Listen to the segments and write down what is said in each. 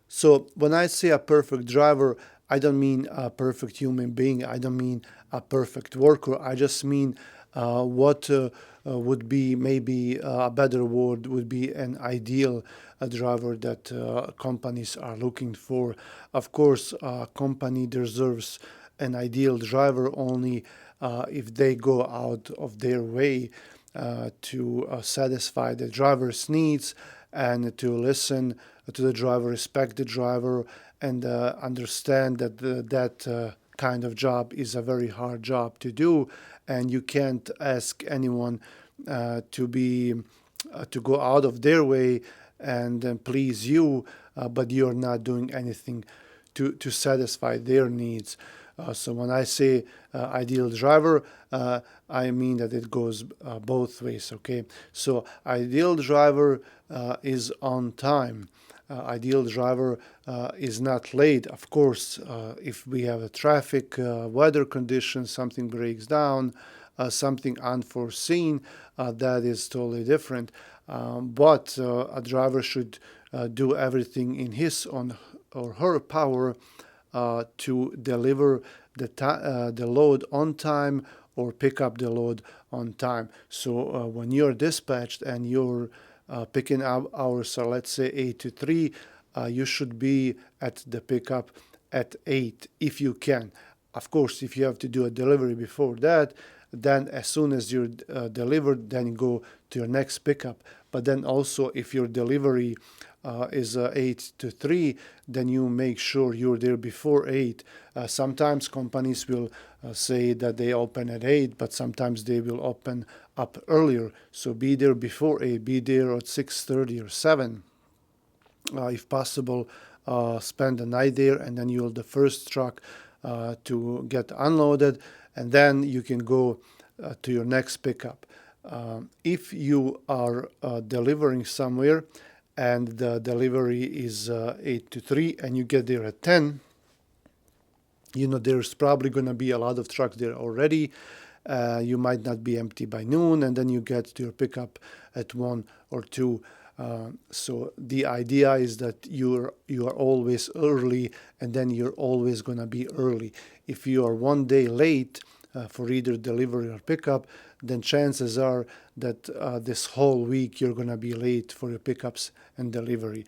So when I say a perfect driver, I don't mean a perfect human being. I don't mean a perfect worker. I just mean what would be maybe a better word would be an ideal driver that companies are looking for. Of course, a company deserves an ideal driver only if they go out of their way to satisfy the driver's needs and to listen to the driver, respect the driver, and understand that that kind of job is a very hard job to do, and you can't ask anyone to go out of their way and please you, but you're not doing anything to satisfy their needs. So when I say ideal driver, I mean that it goes both ways. Okay, so ideal driver is on time. Ideal driver is not late. Of course, if we have a traffic, weather conditions, something breaks down, something unforeseen, that is totally different. But a driver should do everything in his own or her power to deliver the load on time or pick up the load on time. So when you're dispatched and you're picking up hours, so let's say 8 to 3, you should be at the pickup at 8 if you can. Of course, if you have to do a delivery before that, then as soon as you're delivered, then you go to your next pickup. But then also, if your delivery is 8 to 3, then you make sure you're there before 8. Sometimes companies will say that they open at 8, but sometimes they will open up earlier. So be there before 8, be there at 6:30 or 7. If possible, spend the night there, and then you're the first truck to get unloaded, and then you can go to your next pickup. If you are delivering somewhere and the delivery is 8 to 3 and you get there at 10, there's probably going to be a lot of trucks there already. You might not be empty by noon, and then you get to your pickup at 1 or 2. So the idea is that you are always early, and then you're always going to be early. If you are one day late for either delivery or pickup, then chances are that this whole week you're going to be late for your pickups and delivery.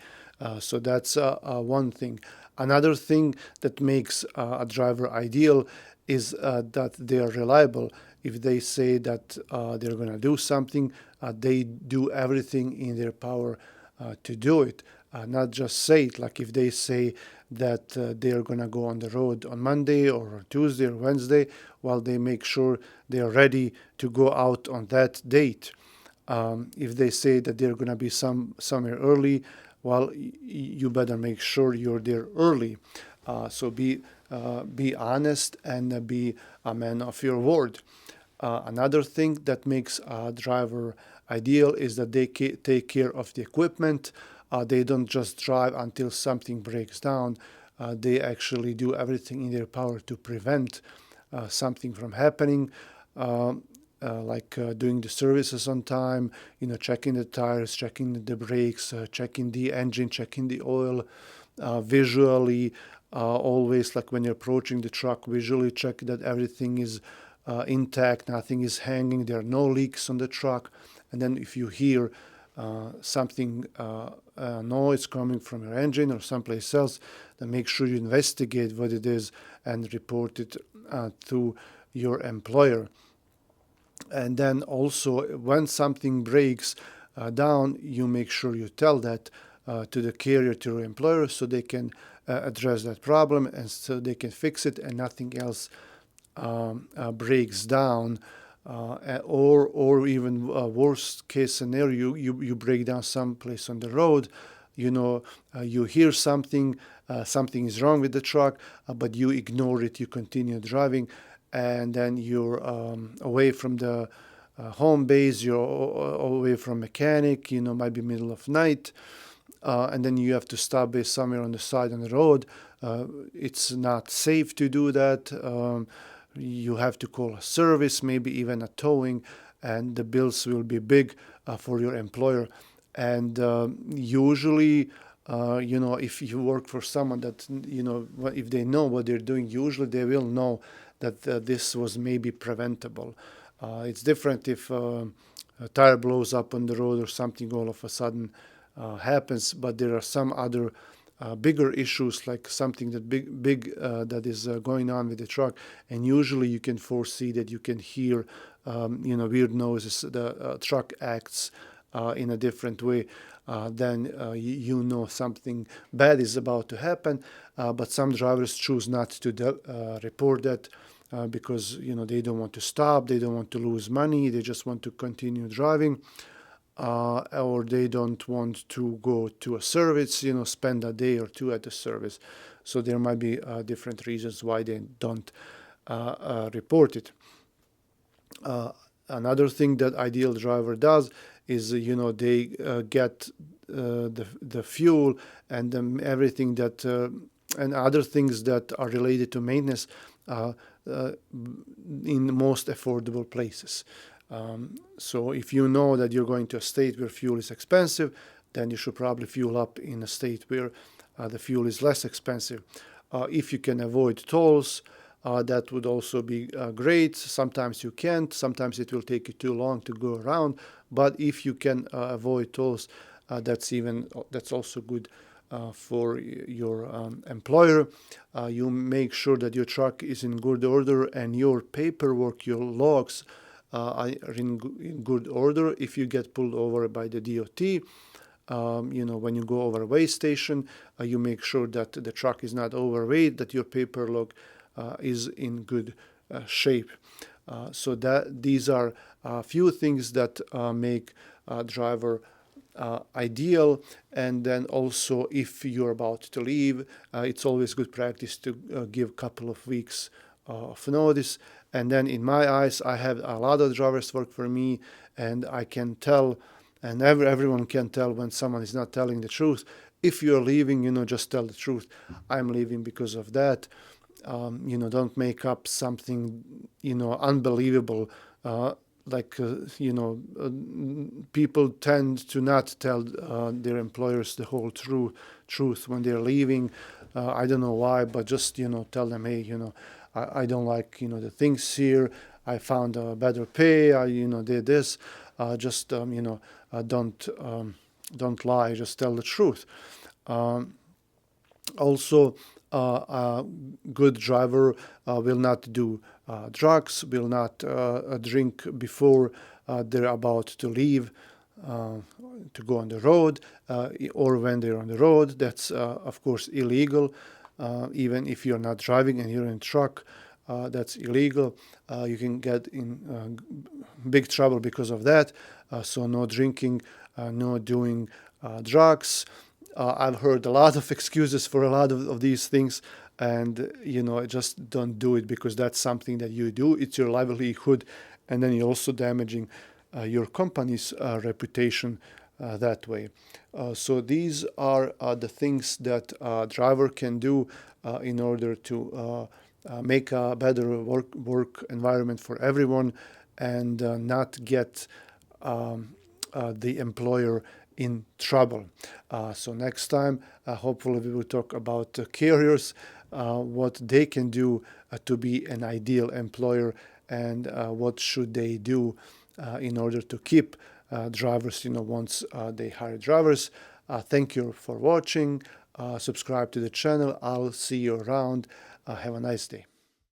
So that's one thing. Another thing that makes a driver ideal is that they are reliable. If they say that they're going to do something, they do everything in their power to do it. Not just say it. Like if they say that they're going to go on the road on Monday or Tuesday or Wednesday, well, they make sure they're ready to go out on that date. If they say that they're going to be somewhere early, well, you better make sure you're there early. So be honest and be a man of your word. Another thing that makes a driver ideal is that they take care of the equipment. They don't just drive until something breaks down. They actually do everything in their power to prevent something from happening, like doing the services on time, checking the tires, checking the brakes, checking the engine, checking the oil, visually, always like when you're approaching the truck, visually check that everything is intact, nothing is hanging, there are no leaks on the truck. And then if you hear something, noise coming from your engine or someplace else, then make sure you investigate what it is and report it to your employer. And then also, when something breaks down, you make sure you tell that to the carrier, to your employer, so they can address that problem and so they can fix it and nothing else breaks down. Or even worst case scenario, you break down someplace on the road. You hear something, something is wrong with the truck, but you ignore it, you continue driving, and then you're away from the home base, you're away from mechanic, might be middle of night, and then you have to stop somewhere on the side on the road. It's not safe to do that. You have to call a service, maybe even a towing, and the bills will be big for your employer. And usually if you work for someone that, if they know what they're doing, usually they will know that this was maybe preventable. It's different if a tire blows up on the road or something all of a sudden happens, but there are some other bigger issues, like something that big that is going on with the truck, and usually you can foresee that. You can hear weird noises. The truck acts in a different way. Then you know something bad is about to happen, but some drivers choose not to report that because they don't want to stop, they don't want to lose money, they just want to continue driving. Or they don't want to go to a service, spend a day or two at the service. So there might be different reasons why they don't report it. Another thing that ideal driver does is, they get the fuel and everything that and other things that are related to maintenance in most affordable places. So if you know that you're going to a state where fuel is expensive, then you should probably fuel up in a state where the fuel is less expensive. If you can avoid tolls, that would also be great. Sometimes you can't. Sometimes it will take you too long to go around. But if you can avoid tolls, that's also good for your employer. You make sure that your truck is in good order and your paperwork, your logs, are in good order. If you get pulled over by the DOT, when you go over a weigh station, you make sure that the truck is not overweight, that your paper log is in good shape. So that these are a few things that make a driver ideal. And then also, if you're about to leave, it's always good practice to give a couple of weeks of notice. And then in my eyes, I have a lot of drivers work for me, and I can tell, and everyone can tell when someone is not telling the truth. If you're leaving, just tell the truth. I'm leaving because of that. Don't make up something, unbelievable. People tend to not tell their employers the whole truth when they're leaving. I don't know why, but just, tell them, hey, I don't like, the things here. I found a better pay. I, did this. Just, don't lie. Just tell the truth. Also, a good driver will not do drugs, will not drink before they're about to leave to go on the road, or when they're on the road. That's, of course, illegal. Even if you're not driving and you're in a truck, that's illegal. You can get in big trouble because of that. So no drinking, no doing drugs. I've heard a lot of excuses for a lot of these things, and just don't do it, because that's something that you do. It's your livelihood, and then you're also damaging your company's reputation that way. So these are the things that a driver can do in order to make a better work environment for everyone, and not get the employer in trouble. So next time, hopefully we will talk about carriers, what they can do to be an ideal employer, and what should they do in order to keep drivers, once they hire drivers. Thank you for watching. Subscribe to the channel. I'll see you around. Have a nice day.